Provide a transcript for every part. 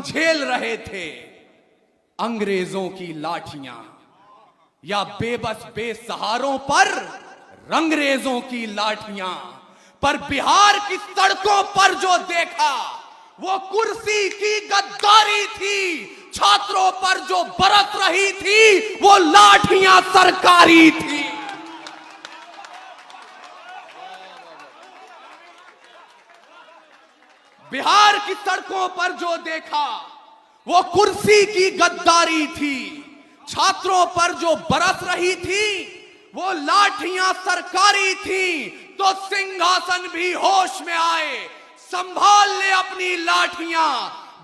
झेल रहे थे अंग्रेजों की लाठियां, या बेबस बेसहारों पर रंगरेजों की लाठियां, पर बिहार की सड़कों पर जो देखा वो कुर्सी की गद्दारी थी, छात्रों पर जो बरस रही थी वो लाठियां सरकारी थी। बिहार की सड़कों पर जो देखा वो कुर्सी की गद्दारी थी, छात्रों पर जो बरस रही थी वो लाठियां सरकारी थी। तो सिंहासन भी होश में आए, संभाल ले अपनी लाठियां,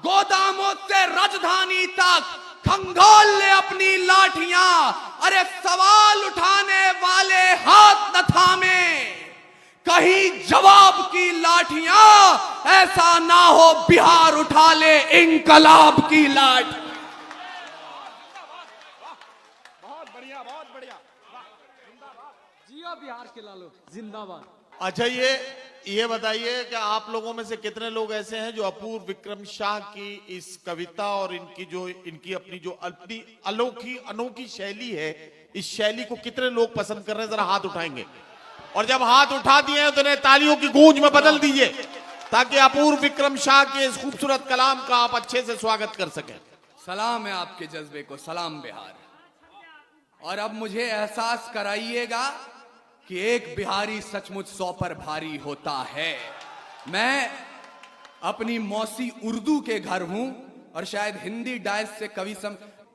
गोदामों से राजधानी तक खंगाल ले अपनी लाठियां। अरे सवाल उठाने वाले हाथ न थामे, कहीं जवाब की लाठियां, ऐसा ना हो बिहार उठा ले इंकलाब की लाठ। बहुत बढ़िया, बहुत बढ़िया। जियो बिहार के लालो जिंदाबाद। अच्छा, ये बताइए कि आप लोगों में से कितने लोग ऐसे हैं जो अपूर्व विक्रम शाह की इस कविता और इनकी अपनी अनोखी शैली है, इस शैली को कितने लोग पसंद कर रहे हैं? जरा हाथ उठाएंगे, और जब हाथ उठा दिए हैं तो इन्हें तालियों की गूंज में बदल दीजिए, ताकि अपूर्व विक्रम शाह के इस खूबसूरत कलाम का आप अच्छे से स्वागत कर सकें। सलाम है आपके जज्बे को, सलाम बिहार। और अब मुझे एहसास कराइएगा कि एक बिहारी सचमुच 100 पर भारी होता है। मैं अपनी मौसी उर्दू के घर हूं और शायद हिंदी डायस से कवि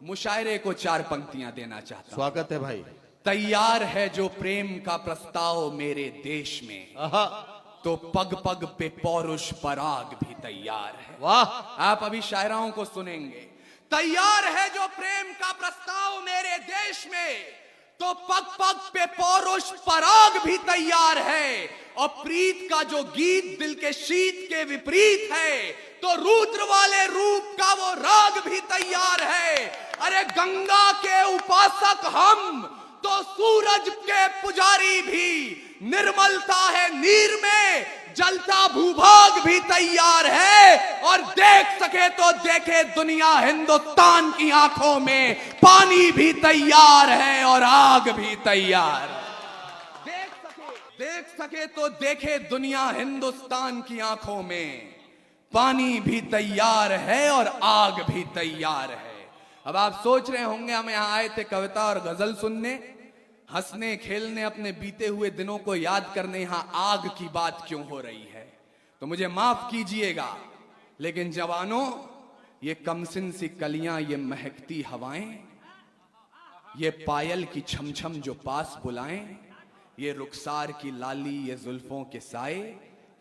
मुशायरे को 4 पंक्तियां देना चाहता हूं। स्वागत है भाई। तैयार है जो प्रेम का प्रस्ताव मेरे देश में, तो पग पग पे पौरुष पराग भी तैयार है। वाह, आप अभी शायराओं को सुनेंगे। तैयार है जो प्रेम का प्रस्ताव मेरे देश में, तो पग पग पे पौरुष पराग भी तैयार है। और प्रीत का जो गीत दिल के शीत के विपरीत है, तो रुद्र वाले रूप का वो राग भी तैयार है। अरे गंगा के उपासक हम, तो सूरज के पुजारी भी, निर्मलता है नीर में, जलता भूभाग भी तैयार है। और देख सके तो देखे दुनिया हिंदुस्तान की आंखों में, पानी भी तैयार है और आग भी तैयार। देख सके तो देखे दुनिया हिंदुस्तान की आंखों में, पानी भी तैयार है और आग भी तैयार है। अब आप सोच रहे होंगे हम यहां आए थे कविता और गजल सुनने, हंसने खेलने, अपने बीते हुए दिनों को याद करने, यहां आग की बात क्यों हो रही है? तो मुझे माफ कीजिएगा, लेकिन जवानों, ये कमसिन सी कलियां, ये महकती हवाएं, ये पायल की छमछम जो पास बुलाएं, ये रुखसार की लाली, ये जुल्फों के साए,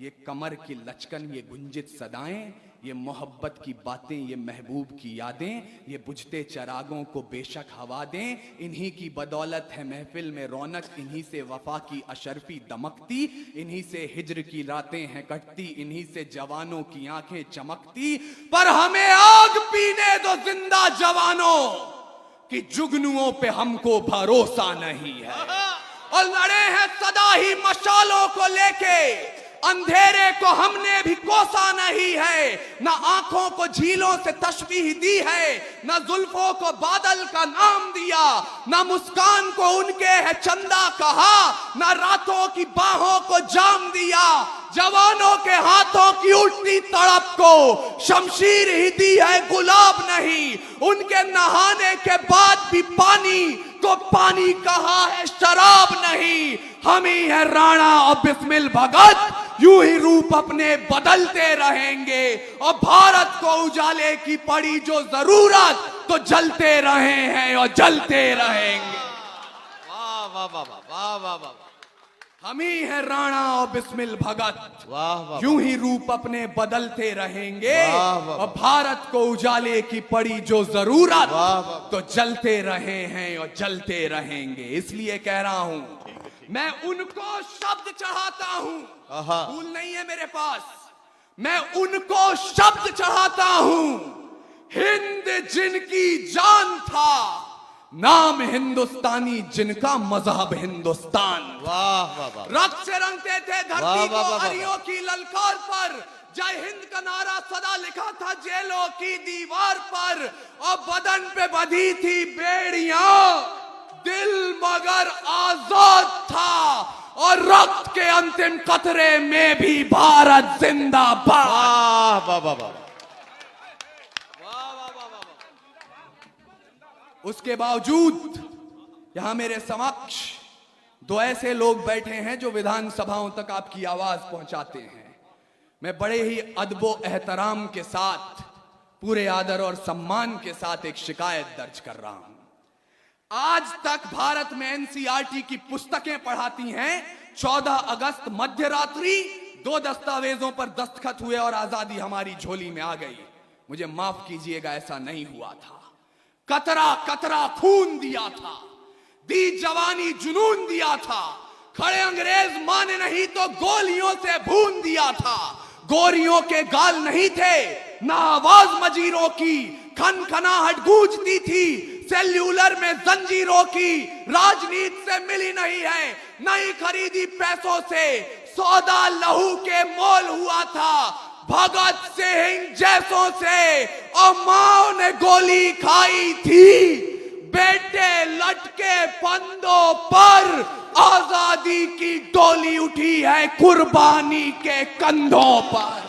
ये कमर की लचकन, ये गुंजित सदाएं, ये मोहब्बत की बातें, ये महबूब की यादें, ये बुझते चरागों को बेशक हवा दें। इन्हीं की बदौलत है महफिल में रौनक, इन्हीं से वफा की अशरफी दमकती, इन्हीं से हिज्र की रातें हैं कटती, इन्हीं से जवानों की आंखें चमकती। पर हमें आग पीने दो जिंदा जवानों, कि जुगनुओं पे हमको भरोसा नहीं है। और लड़े हैं सदा ही मशालों को लेके, अंधेरे को हमने भी कोसा नहीं है। ना आंखों को झीलों से तशबीह दी है, ना जुल्फों को बादल का नाम दिया, ना मुस्कान को उनके है चंदा कहा, ना रातों की बाहों को जाम दिया। जवानों के हाथों की उठती तड़प को शमशीर ही दी है, गुलाब नहीं। उनके नहाने के बाद भी पानी को पानी कहा है, शराब नहीं। हम ही है राणा और बिस्मिल भगत, यूं ही रूप अपने बदलते रहेंगे। और भारत को उजाले की पड़ी जो जरूरत, तो जलते रहे हैं और जलते रहेंगे। वाह वाह वाह वाह वाह वाह। हम ही है राणा और बिस्मिल भगत, वाह वाह। यूं ही रूप अपने बदलते रहेंगे। वाह वाह। और भारत को उजाले की पड़ी जो जरूरत, वाह वाह। तो जलते रहे हैं और जलते रहेंगे। इसलिए कह रहा हूं, मैं उनको शब्द चढ़ाता हूं, भूल नहीं है मेरे पास, मैं उनको शब्द चढ़ाता हूं। हिंद जिनकी जान था, नाम हिंदुस्तानी जिनका मजहब हिंदुस्तान। वाह वाह वाह। रक्त से रंगते थे धरती को हरियों की ललकार पर, जय हिंद का नारा सदा लिखा था जेलों की दीवार पर, और बदन पे बंधी थी बेड़ियां, दिल मगर आजाद था, और रक्त के अंतिम कतरे में भी भारत जिंदाबाद। वाह वाह वाह वाह। उसके बावजूद यहां मेरे समक्ष दो ऐसे लोग बैठे हैं जो विधानसभाओं तक आपकी आवाज पहुंचाते हैं। मैं बड़े ही अदबो एहतराम के साथ, पूरे आदर और सम्मान के साथ एक शिकायत दर्ज कर रहा हूं। आज तक भारत में एनसीईआरटी की पुस्तकें पढ़ाती हैं, 14 अगस्त मध्य रात्रि 2 दस्तावेजों पर दस्तखत हुए और आजादी हमारी झोली में आ गई। मुझे माफ कीजिएगा, ऐसा नहीं हुआ था। कतरा कतरा खून दिया था, दी जवानी जुनून दिया था, खड़े अंग्रेज माने नहीं तो गोलियों से भून दिया था। गोरियों के गाल नहीं थे, ना आवाज मजीरों की, खनखनाहट गूंजती थी, सेल्यूलर में जंजीरों की। राजनीति से मिली नहीं है, नहीं खरीदी पैसों से, सौदा लहू के मोल हुआ था भगत सिंह जैसों से, और माओ ने गोली खाई थी। बेटे लटके फंदों पर, आजादी की डोली उठी है कुर्बानी के कंधों पर।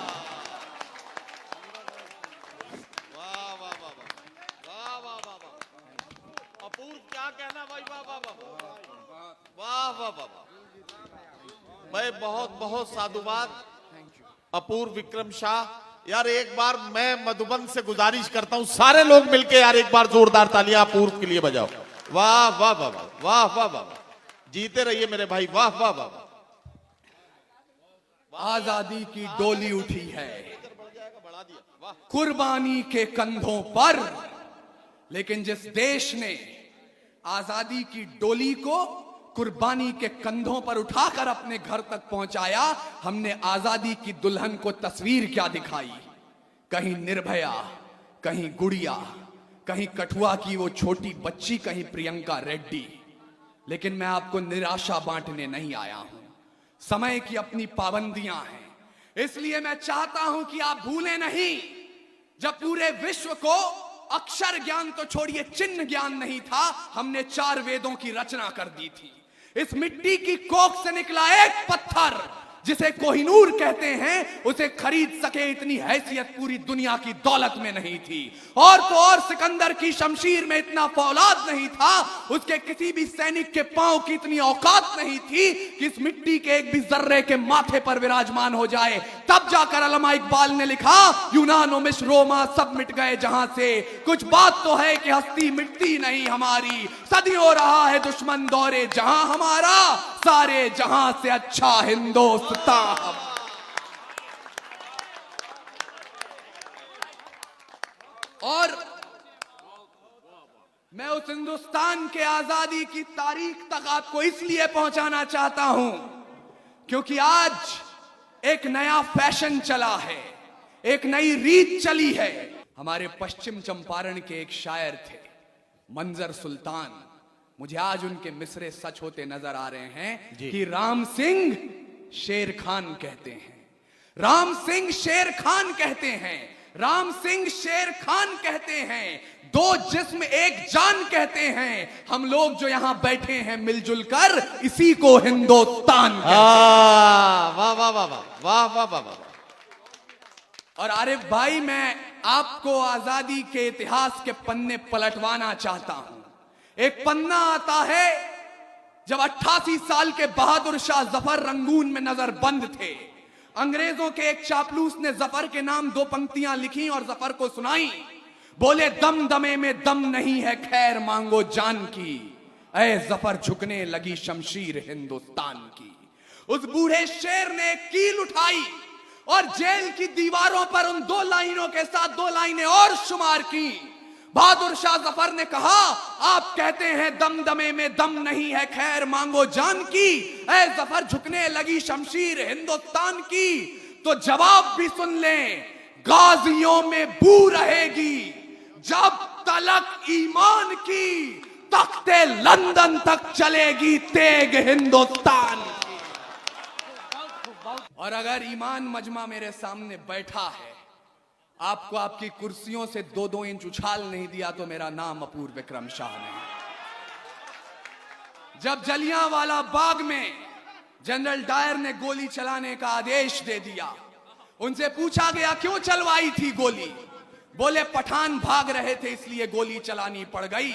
वाह वाह वाह वाह वाह वाह वाह। अपूर्व, क्या कहना भाई, वाह वाह वाह वाह वाह वाह। मैं बहुत बहुत साधुवाद अपूर्व विक्रम शाह। यार एक बार मैं मधुबन से गुजारिश करता हूं, सारे लोग मिलके यार एक बार जोरदार तालियां अपूर्व के लिए बजाओ। वाह वाह वाह वाह वाह वाह। जीते रहिए मेरे भाई, वाह वाह वाह। आजादी की डोली उठी है कुर्बानी के कंधों पर, लेकिन जिस देश ने आजादी की डोली को कुर्बानी के कंधों पर उठाकर अपने घर तक पहुंचाया, हमने आजादी की दुल्हन को तस्वीर क्या दिखाई। कहीं निर्भया, कहीं गुड़िया, कहीं कठुआ की वो छोटी बच्ची, कहीं प्रियंका रेड्डी। लेकिन मैं आपको निराशा बांटने नहीं आया हूं। समय की अपनी पाबंदियां हैं, इसलिए मैं चाहता हूं कि आप भूलें नहीं, जब पूरे विश्व को अक्षर ज्ञान तो छोड़िए चिन्ह ज्ञान नहीं था, हमने 4 वेदों की रचना कर दी थी। इस मिट्टी की कोख से निकला एक पत्थर जिसे कोहिनूर कहते हैं, उसे खरीद सके इतनी हैसियत पूरी दुनिया की दौलत में नहीं थी। और तो और सिकंदर की शमशीर में इतना फौलाद नहीं था, उसके किसी भी सैनिक के पांव की इतनी औकात नहीं थी कि इस मिट्टी के एक भी जर्रे के माथे पर विराजमान हो जाए। तब जाकर अल्लामा इकबाल ने लिखा, यूनानो मिस्र रोमा सब मिट गए जहां से, कुछ बात तो है कि हस्ती मिटती नहीं हमारी, सदियों रहा है दुश्मन दौरे जहां हमारा, सारे जहां से अच्छा हिंदुस्तान। और मैं उस हिंदुस्तान के आजादी की तारीख तक आपको इसलिए पहुंचाना चाहता हूं क्योंकि आज एक नया फैशन चला है, एक नई रीत चली है। हमारे पश्चिम चंपारण के एक शायर थे मंजर सुल्तान, मुझे आज उनके मिसरे सच होते नजर आ रहे हैं कि राम सिंह शेर खान कहते हैं, राम सिंह शेर खान कहते हैं, राम सिंह शेर खान कहते हैं, 2 जिस्म एक जान कहते हैं। हम लोग जो यहां बैठे हैं मिलजुल कर इसी को हिंदुस्तान कहते हैं। वाह वाह वाह वाह वाह वाह वाह। और आरिफ भाई, मैं आपको आजादी के इतिहास के पन्ने पलटवाना चाहता हूं। एक पन्ना आता है जब 88 साल के बहादुर शाह जफर रंगून में नजरबंद थे। अंग्रेजों के एक चापलूस ने जफर के नाम 2 पंक्तियां लिखी और जफर को सुनाई। बोले, दम दमे में दम नहीं है, खैर मांगो जान की, ऐ जफर झुकने लगी शमशीर हिंदुस्तान की। उस बूढ़े शेर ने एक कील उठाई और जेल की दीवारों पर उन 2 लाइनों के साथ 2 लाइनें और शुमार की। बहादुर शाह जफर ने कहा, आप कहते हैं दमदमे में दम नहीं है, खैर मांगो जान की, ऐ जफर झुकने लगी शमशीर हिंदुस्तान की। तो जवाब भी सुन लें, गाजियों में बू रहेगी जब तलक ईमान की, तख्ते लंदन तक चलेगी तेग हिंदुस्तान। और अगर ईमान मजमा मेरे सामने बैठा है, आपको आपकी कुर्सियों से 2-2 इंच उछाल नहीं दिया तो मेरा नाम अपूर्व विक्रम शाह नहीं। जब जलियांवाला बाग में जनरल डायर ने गोली चलाने का आदेश दे दिया, उनसे पूछा गया क्यों चलवाई थी गोली, बोले पठान भाग रहे थे इसलिए गोली चलानी पड़ गई।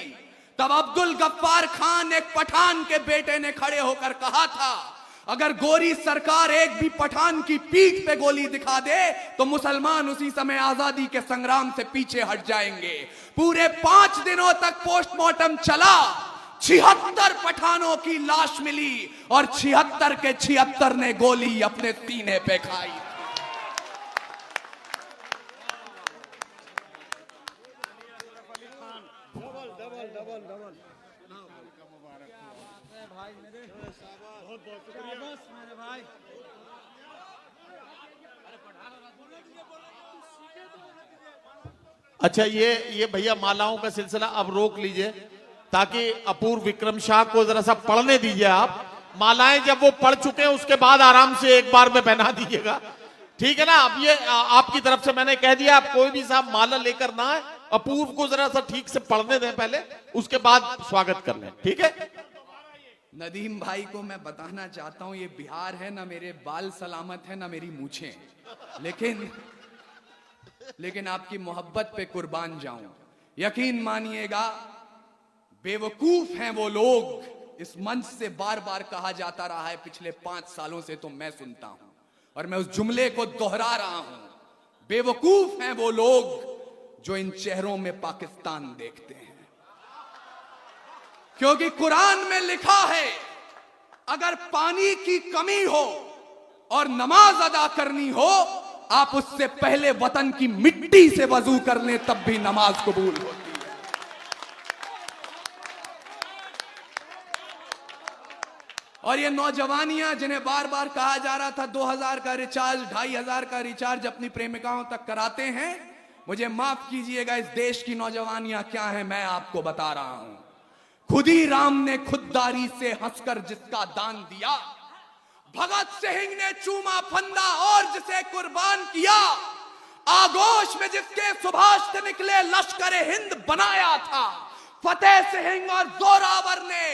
तब अब्दुल गफ्फार खान एक पठान के बेटे ने खड़े होकर कहा था, अगर गोरी सरकार एक भी पठान की पीठ पे गोली दिखा दे तो मुसलमान उसी समय आजादी के संग्राम से पीछे हट जाएंगे। पूरे 5 दिनों तक पोस्टमार्टम चला, 76 पठानों की लाश मिली और 76 के 76 ने गोली अपने सीने पे खाई। अच्छा, ये भैया मालाओं का सिलसिला अब रोक लीजिए, ताकि अपूर्व विक्रम शाह को जरा सा पढ़ने दीजिए। आप मालाएं जब वो पढ़ चुके हैं उसके बाद आराम से एक बार में पहना दीजिएगा, ठीक है ना। अब ये आपकी तरफ से मैंने कह दिया, आप कोई भी साहब माला लेकर ना आए, अपूर्व को जरा सा ठीक से पढ़ने दें पहले, उसके बाद स्वागत कर लें, ठीक है। नदीम भाई को मैं बताना चाहता हूं, ये बिहार है ना, मेरे बाल सलामत है ना मेरी मूछें, लेकिन आपकी मोहब्बत पे कुर्बान जाऊं। यकीन मानिएगा, बेवकूफ हैं वो लोग, इस मंच से बार बार कहा जाता रहा है पिछले 5 सालों से, तो मैं सुनता हूं और मैं उस जुमले को दोहरा रहा हूं। बेवकूफ हैं वो लोग जो इन चेहरों में पाकिस्तान देखते हैं, क्योंकि कुरान में लिखा है अगर पानी की कमी हो और नमाज अदा करनी हो, आप उससे पहले वतन की मिट्टी से वजू कर लें, तब भी नमाज कबूल होती है। और ये नौजवानियां जिन्हें बार बार कहा जा रहा था 2000 का रिचार्ज, 2500 का रिचार्ज अपनी प्रेमिकाओं तक कराते हैं, मुझे माफ कीजिएगा, इस देश की नौजवानियां क्या है मैं आपको बता रहा हूं। खुदी राम ने खुददारी से हंसकर जिसका दान दिया, भगत सिंह ने चूमा फंदा और जिसे कुर्बान किया, आगोश में जिसके सुभाष से निकले लश्कर हिंद बनाया था, फतेह सिंह और जोरावर ने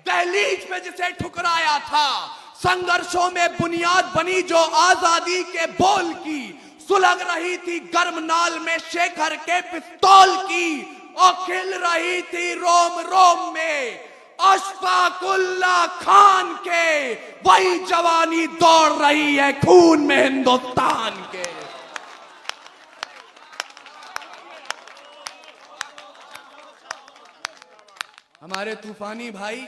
दहलीज में जिसे ठुकराया था, संघर्षों में बुनियाद बनी जो आजादी के बोल की, सुलग रही थी गर्म नाल में शेखर के पिस्तौल की, और खिल रही थी रोम रोम में अशफाकुल्ला खान के, वही जवानी दौड़ रही है खून में हिंदुस्तान के। हमारे तूफानी भाई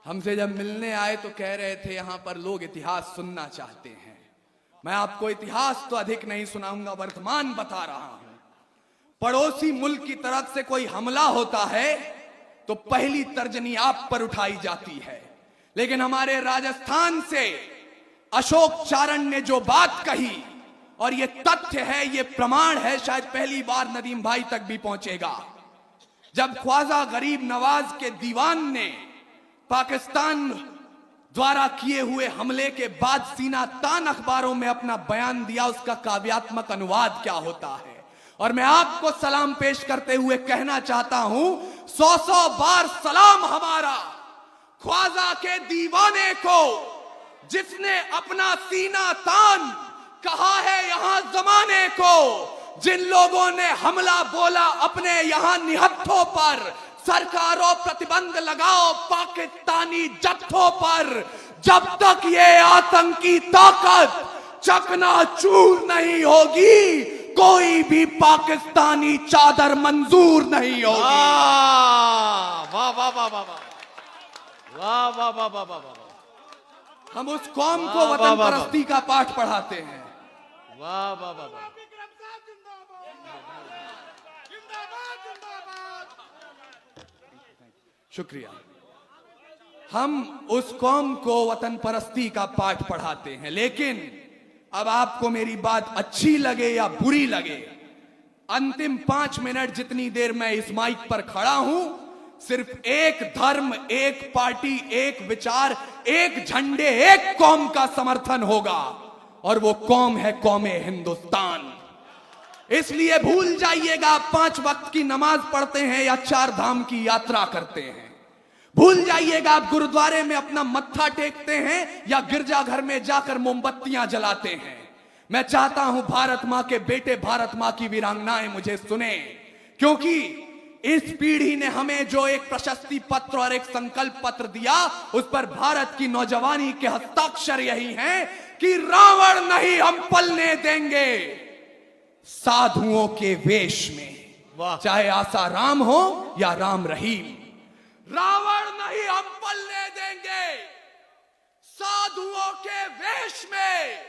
हमसे जब मिलने आए तो कह रहे थे यहां पर लोग इतिहास सुनना चाहते हैं। मैं आपको इतिहास तो अधिक नहीं सुनाऊंगा, वर्तमान बता रहा हूं। पड़ोसी मुल्क की तरफ से कोई हमला होता है तो पहली तर्जनी आप पर उठाई जाती है, लेकिन हमारे राजस्थान से अशोक चारण ने जो बात कही, और ये तथ्य है, ये प्रमाण है, शायद पहली बार नदीम भाई तक भी पहुंचेगा। जब ख्वाजा गरीब नवाज के दीवान ने पाकिस्तान द्वारा किए हुए हमले के बाद सीना तान अखबारों में अपना बयान दिया, उसका काव्यात्मक अनुवाद क्या होता है, और मैं आपको सलाम पेश करते हुए कहना चाहता हूं, 100 बार सलाम हमारा ख्वाजा के दीवाने को, जिसने अपना सीना तान कहा है यहां जमाने को। जिन लोगों ने हमला बोला अपने यहां निहत्थों पर, सरकारों प्रतिबंध लगाओ पाकिस्तानी जत्थों पर, जब तक ये आतंकी ताकत चकनाचूर नहीं होगी, कोई भी पाकिस्तानी चादर मंजूर नहीं होगी। वाह वाह वाह वाह वाह वाह वाह वाह वाह। हम उस कौम को वतन परस्ती का पाठ पढ़ाते हैं। वाह वाह वाह वाह। शुक्रिया। हम उस कौम को वतन परस्ती का पाठ पढ़ाते हैं, लेकिन अब आपको मेरी बात अच्छी लगे या बुरी लगे, अंतिम 5 मिनट जितनी देर मैं इस माइक पर खड़ा हूं, सिर्फ एक धर्म, एक पार्टी, एक विचार, एक झंडे, एक कौम का समर्थन होगा और वो कौम है कौमे हिंदुस्तान। इसलिए भूल जाइएगा आप 5 वक्त की नमाज पढ़ते हैं या 4 धाम की यात्रा करते हैं। भूल जाइएगा आप गुरुद्वारे में अपना मत्था टेकते हैं या गिरजाघर में जाकर मोमबत्तियां जलाते हैं। मैं चाहता हूं भारत मां के बेटे, भारत मां की वीरांगनाएं मुझे सुने, क्योंकि इस पीढ़ी ने हमें जो एक प्रशस्ति पत्र और एक संकल्प पत्र दिया, उस पर भारत की नौजवानी के हस्ताक्षर यही हैं कि रावण नहीं हम पलने देंगे साधुओं के वेश में। वाह। चाहे आसाराम हो या राम रहीम, रावण नहीं हम पलने देंगे साधुओं के वेश में,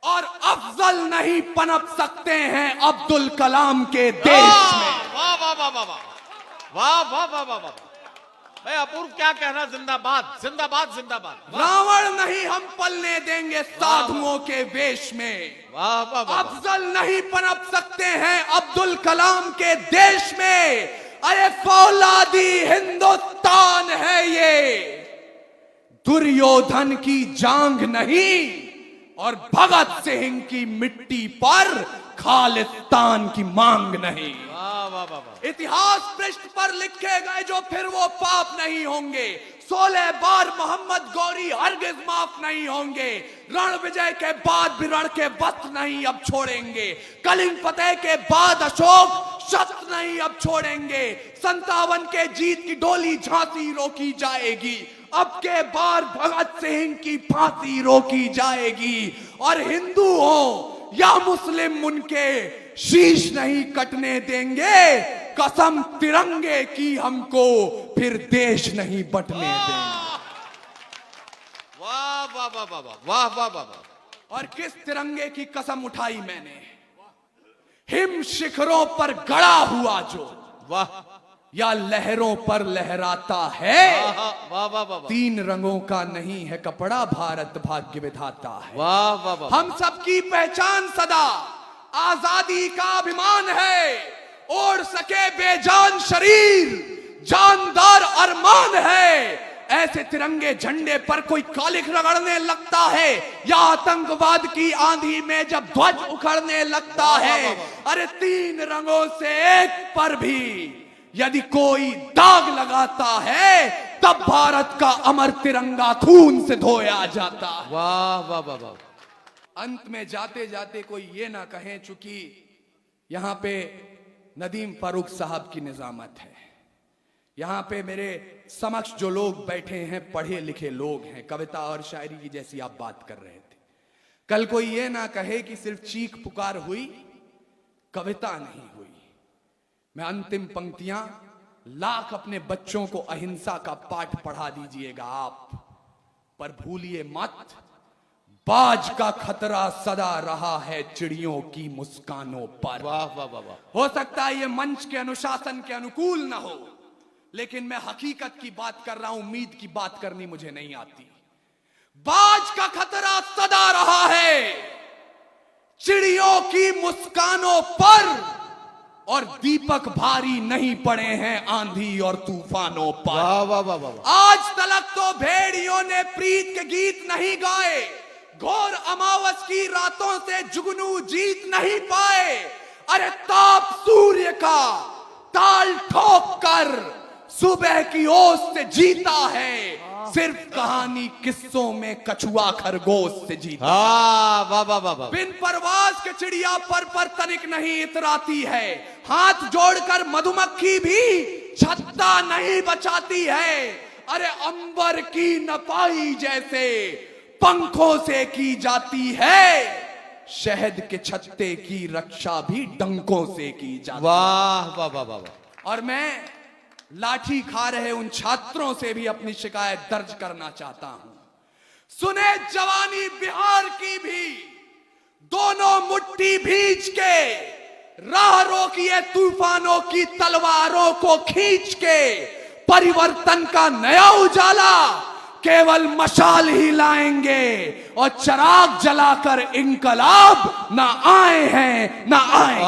और अफजल नहीं पनप सकते हैं अब्दुल कलाम के देश में। वाह वाह वाह वाह वाह वाह वाह वाह वाह। भाई अपूर्व क्या कहना, जिंदाबाद जिंदाबाद जिंदाबाद। रावण नहीं हम पलने देंगे साधुओं के वेश में, वाह वाह वाह। अफजल नहीं पनप सकते हैं अब्दुल कलाम के देश में। अरे फौलादी हिंदुस्तान है ये, दुर्योधन की जांग नहीं और भगत सिंह की मिट्टी पर खालिस्तान की मांग नहीं। वाह वाह वाह वाह। इतिहास पृष्ठ पर लिखे गए जो फिर वो पाप नहीं होंगे। 16 बार मोहम्मद गौरी हरगिज माफ नहीं होंगे। रण विजय के बाद भी रण के वस्त्र नहीं अब छोड़ेंगे। कलिंग फतेह के बाद अशोक शस्त्र नहीं अब छोड़ेंगे। 57 के जीत की डोली झांसी रोकी जाएगी। अब के बार भगत सिंह की फांसी रोकी जाएगी। और हिंदू हो या मुस्लिम उनके शीश नहीं कटने देंगे। कसम तिरंगे की हमको फिर देश नहीं बटने देंगे। वाह वाह वाह वाह वाह वाह वाह वाह। और किस तिरंगे की कसम उठाई मैंने, हिम शिखरों पर गड़ा हुआ जो, वाह या लहरों पर लहराता है। वाह वाह वाह। 3 रंगों का नहीं है कपड़ा, भारत भाग्य विधाता है। वाह वाह वाह। हम सबकी पहचान सदा आजादी का अभिमान है। ओढ़ सके बेजान शरीर जानदार अरमान है। ऐसे तिरंगे झंडे पर कोई कालिख रगड़ने लगता है या आतंकवाद की आंधी में जब ध्वज उखड़ने लगता है, अरे 3 रंगों से एक पर भी यदि कोई दाग लगाता है, तब भारत का अमर तिरंगा खून से धोया जाता है। वाह वाह वाह वाह। अंत में जाते जाते कोई ये ना कहें, चूंकि यहां पे नदीम फारूक साहब की निजामत है, यहां पे मेरे समक्ष जो लोग बैठे हैं पढ़े लिखे लोग हैं, कविता और शायरी की जैसी आप बात कर रहे थे। कल कोई ये ना कहे कि सिर्फ चीख पुकार हुई, कविता नहीं हुई। मैं अंतिम पंक्तियां लाख अपने बच्चों को अहिंसा का पाठ पढ़ा दीजिएगा आप, पर भूलिए मत, बाज का खतरा सदा रहा है चिड़ियों की मुस्कानों पर। वाह वाह वाह वाह। हो सकता है ये मंच के अनुशासन के अनुकूल ना हो, लेकिन मैं हकीकत की बात कर रहा हूं, उम्मीद की बात करनी मुझे नहीं आती। बाज का खतरा सदा रहा है चिड़ियों की मुस्कानों पर, और दीपक भारी नहीं पड़े हैं आंधी और तूफानों पर। वाह वाह वाह वाह। आज तलक तो भेड़ियों ने प्रीत के गीत नहीं गाए, घोर अमावस की रातों से जुगनू जीत नहीं पाए। अरे ताप सूर्य का ताल ठोक कर सुबह की ओस से जीता है, सिर्फ कहानी किस्सों में कछुआ खरगोश से जीता। वाह वाह वाह वाह। बिन परवाज के चिड़िया पर तनिक नहीं इतराती है, हाथ जोड़कर मधुमक्खी भी छत्ता नहीं बचाती है। अरे अंबर की नपाई जैसे पंखों से की जाती है, शहद के छत्ते की रक्षा भी डंकों से की जाती है। वाह वाह वाह वाह। और मैं लाठी खा रहे उन छात्रों से भी अपनी शिकायत दर्ज करना चाहता हूं। सुने जवानी बिहार की भी, दोनों मुट्ठी भींच के राह रोकिए तूफानों की तलवारों को खींच के। परिवर्तन का नया उजाला केवल मशाल ही लाएंगे, और चिराग जलाकर इनकलाब ना आए हैं ना आए।